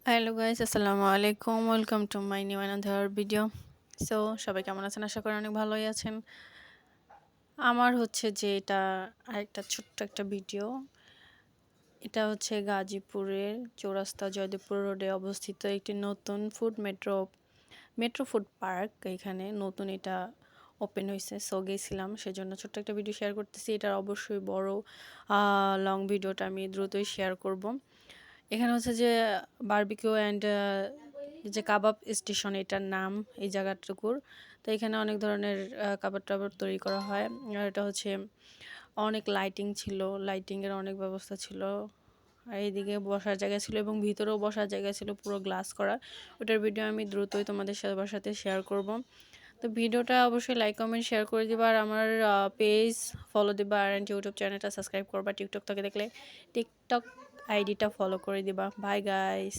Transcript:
Hello guys, আসসালামু আলাইকুম। Welcome to my new another video. So সবাই কেমন আছেন? আশা করি অনেক ভালোই আছেন। আমার হচ্ছে যে এটা আরেকটা ছোট্ট একটা ভিডিও। এটা হচ্ছে গাজীপুরের চৌরাস্তা জয়দেবপুর রোডে অবস্থিত একটি নতুন মেট্রো ফুড পার্ক। এখানে নতুন এটা ওপেন হইছে। সো গেছিলাম। সেজন্য ছোট্ট একটা ভিডিও শেয়ার করতেছি। এটার অবশ্যই বড় লং ভিডিওটা আমি দ্রুতই শেয়ার করব। এখানে হচ্ছে যে বারবিকিউ অ্যান্ড যে কাবাব স্টেশন এটার নাম এই জায়গাটুকুর। তো এখানে অনেক ধরনের কাবাব-টাবাব তৈরি করা হয়। আর এটা হচ্ছে অনেক লাইটিং ছিল, লাইটিংয়ের অনেক ব্যবস্থা ছিল। আর এইদিকে বসার জায়গা ছিল এবং ভিতরেও বসার জায়গা ছিল পুরো গ্লাস করা। ওটার ভিডিও আমি দ্রুতই তোমাদের সবার সাথে শেয়ার করব। তো ভিডিওটা অবশ্যই লাইক, কমেন্ট, শেয়ার করে দিবা আর আমার পেজ ফলো দিবা আর ইউটিউব চ্যানেলটা সাবস্ক্রাইব করবা। টিকটক থেকে দেখলে টিকটক আইডিটা ফলো করে দিবা। Bye guys.